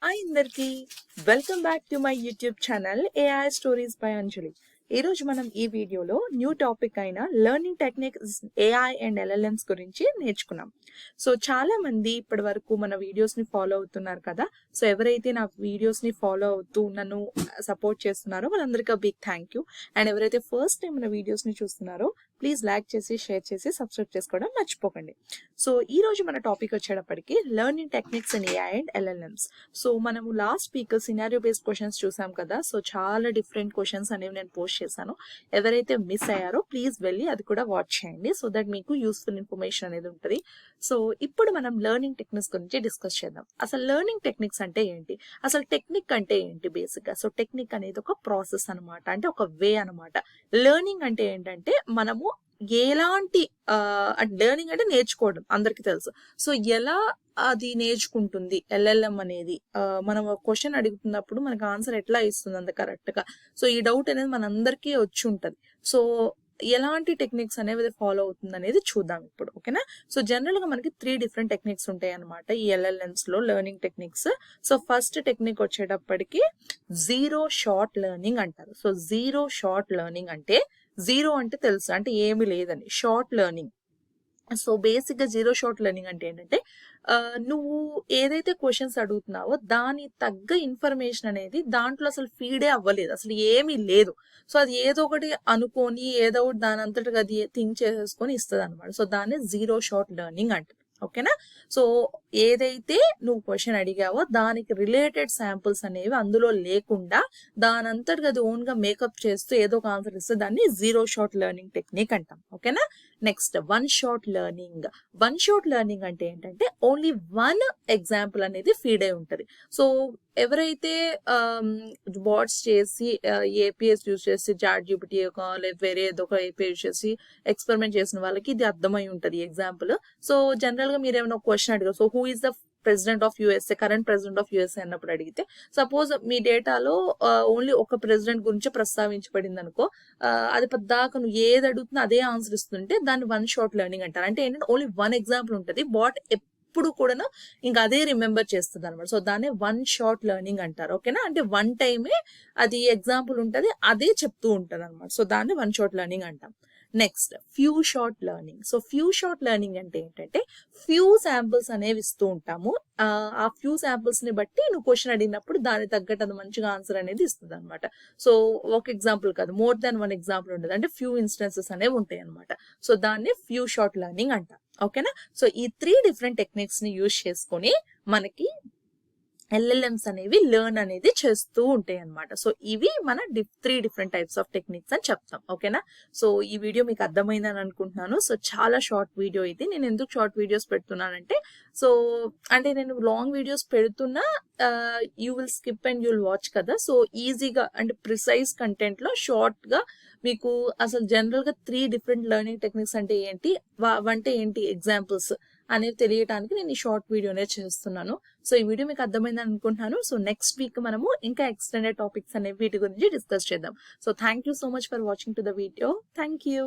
Hi అందరికి welcome back to my YouTube channel AI stories by Anjali. ఈ రోజు మనం ఈ వీడియోలో న్యూ టాపిక్ అయిన learning techniques AI and LLMs గురించి నేర్చుకున్నాం. సో చాలా మంది ఇప్పటి వరకు మన వీడియోస్ ని ఫాలో అవుతున్నారు కదా. సో ఎవరైతే నా వీడియోస్ ని ఫాలో అవుతూ నన్ను సపోర్ట్ చేస్తున్నారో వాళ్ళందరికీ బిగ్ థ్యాంక్ యూ. అండ్ ఎవరైతే ఫస్ట్ టైం మన వీడియోస్ ని చూస్తున్నారో ప్లీజ్ లైక్ చేసి షేర్ చేసి సబ్స్క్రైబ్ చేసుకోవడం మర్చిపోకండి. సో ఈ రోజు మన టాపిక్ వచ్చేటప్పటికి learning techniques in AI and LLMs. So మనము last week scenario based questions చూసాం కదా. సో చాలా డిఫరెంట్ క్వశ్చన్స్ అనేవి నేను పోస్ట్ చేశాను. ఎవరైతే మిస్ అయ్యారో ప్లీజ్ వెళ్ళి అది కూడా వాచ్ చేయండి సో దట్ మీకు యూస్ఫుల్ ఇన్ఫర్మేషన్ అనేది ఉంటుంది. సో ఇప్పుడు మనం లెర్నింగ్ టెక్నిక్స్ గురించి డిస్కస్ చేద్దాం. అసలు లెర్నింగ్ టెక్నిక్స్ అంటే ఏంటి, అసలు టెక్నిక్ అంటే ఏంటి బేసిక్ గా. సో టెక్నిక్ అనేది ఒక ప్రాసెస్ అనమాట, అంటే ఒక వే అనమాట. లెర్నింగ్ అంటే ఏంటంటే మనము ఎలాంటి లెర్నింగ్ అంటే నేర్చుకోవడం అందరికి తెలుసు. సో ఎలా అది నేర్చుకుంటుంది ఎల్ఎల్ఎం అనేది, మనం ఒక క్వశ్చన్ అడుగుతున్నప్పుడు మనకు ఆన్సర్ ఎట్లా ఇస్తుంది అంత కరెక్ట్ గా. సో ఈ డౌట్ అనేది మనందరికీ వచ్చి ఉంటది. సో ఎలాంటి టెక్నిక్స్ అనేవి ఫాలో అవుతుంది అనేది చూద్దాం ఇప్పుడు, ఓకేనా. సో జనరల్ గా మనకి 3 డిఫరెంట్ టెక్నిక్స్ ఉంటాయి అనమాట ఈ ఎల్ఎల్ఎంస్ లో learning techniques. So first technique వచ్చేటప్పటికి జీరో షార్ట్ లెర్నింగ్ అంటారు. సో జీరో షార్ట్ లెర్నింగ్ అంటే జీరో అంటే తెలుసు, అంటే ఏమి లేదని. షార్ట్ లెర్నింగ్, సో బేసిక్ గా జీరో షార్ట్ లెర్నింగ్ అంటే ఏంటంటే నువ్వు ఏదైతే క్వశ్చన్స్ అడుగుతున్నావో దాని తగ్గ ఇన్ఫర్మేషన్ అనేది దాంట్లో అసలు ఫీడే అవ్వలేదు, అసలు ఏమీ లేదు. సో అది ఏదో ఒకటి అనుకొని ఏదో ఒకటి దాని అంతటిగా అది థింక్ చేసేసుకొని ఇస్తుంది అనమాట. సో దాన్ని జీరో షార్ట్ లెర్నింగ్ అంటారు, ఓకేనా. సో ఏదైతే నువ్వు క్వశ్చన్ అడిగావో దానికి రిలేటెడ్ శాంపుల్స్ అనేవి అందులో లేకుండా దాని అంతటిగా అది ఓన్ గా మేకప్ చేస్తూ ఏదో ఒక ఆన్సర్ ఇస్తే దాన్ని జీరో షార్ట్ లెర్నింగ్ టెక్నిక్ అంటాం, ఓకేనా. Next one short learning. One short learning అంటే ఏంటంటే ఓన్లీ వన్ ఎగ్జాంపుల్ అనేది ఫీడ్ అయి ఉంటది. సో ఎవరైతే బాట్స్ చేసి ఏపీఎస్ యూజ్ చేసి చాట్ జీపీటీ లేదా వేరే ఏదో ఒక ఏపీఐ యూజ్ చేసి ఎక్స్పెరిమెంట్ చేసిన వాళ్ళకి ఇది అర్థమై ఉంటది ఎగ్జాంపుల్. సో జనరల్ గా మీరు ఏమైనా క్వశ్చన్ అడిగారు, so who is the president of USA, current president of USA అన్నప్పుడు అడిగితే సపోజ్ మీ డేటాలో ఓన్లీ ఒక ప్రెసిడెంట్ గురించి ప్రస్తావించబడింది అనుకో, అది పద్దాక నువ్వు ఏది అడుగుతున్నా అదే ఆన్సర్ ఇస్తుంటే దాన్ని వన్ షార్ట్ లెర్నింగ్ అంటారు. అంటే ఏంటంటే ఓన్లీ వన్ ఎగ్జాంపుల్ ఉంటుంది, బాట్ ఎప్పుడు కూడా ఇంకా అదే రిమెంబర్ చేస్తుంది అనమాట. సో దాన్ని వన్ షార్ట్ లెర్నింగ్ అంటారు, ఓకేనా. అంటే వన్ టైమే అది ఎగ్జాంపుల్ ఉంటుంది, అదే చెప్తూ ఉంటుంది అనమాట. సో దాన్ని వన్ షార్ట్ లెర్నింగ్ అంటాం. Next few short learning. So few short learning అంటే ఏంటంటే ఫ్యూ శాంపుల్స్ అనేవి ఇస్తూ ఉంటాము. ఆ ఫ్యూ శాంపుల్స్ ని బట్టి నువ్వు క్వశ్చన్ అడిగినప్పుడు దాని తగ్గట్టు అది మంచిగా ఆన్సర్ అనేది ఇస్తుంది అనమాట. సో ఒక ఎగ్జాంపుల్ కాదు, మోర్ దాన్ వన్ ఎగ్జాంపుల్ ఉండదు, అంటే ఫ్యూ ఇన్స్టెన్సెస్ అనేవి ఉంటాయి అనమాట. సో దాన్ని ఫ్యూ షార్ట్ లెర్నింగ్ అంటాం, ఓకేనా. సో ఈ 3 డిఫరెంట్ టెక్నిక్స్ ని యూజ్ చేసుకొని మనకి ఎల్ఎల్ఎంస్ అనేవి లెర్న్ అనేది చేస్తూ ఉంటాయి అనమాట. సో ఇవి మన 3 డిఫరెంట్ టైప్స్ ఆఫ్ టెక్నిక్స్ అని చెప్తాం, ఓకేనా. సో ఈ వీడియో మీకు అర్థమైందని అనుకుంటున్నాను. సో చాలా షార్ట్ వీడియో ఇది. నేను ఎందుకు షార్ట్ వీడియోస్ పెడుతున్నానంటే, సో అంటే నేను లాంగ్ వీడియోస్ పెడుతున్నా you will skip and you will watch కదా. సో ఈజీగా అంటే ప్రిసైజ్ కంటెంట్ లో షార్ట్ గా మీకు అసలు జనరల్ గా 3 డిఫరెంట్ లెర్నింగ్ టెక్నిక్స్ అంటే ఏంటి, అంటే ఏంటి ఎగ్జాంపుల్స్ అనేవి తెలియడానికి నేను ఈ షార్ట్ వీడియోనే చేస్తున్నాను. సో ఈ వీడియో మీకు అర్థమైందని అనుకుంటున్నాను. సో నెక్స్ట్ వీక్ మనము ఇంకా ఎక్స్టెండెడ్ టాపిక్స్ అనేవి వీటి గురించి డిస్కస్ చేద్దాం. So thank you so much for watching to the video. Thank you.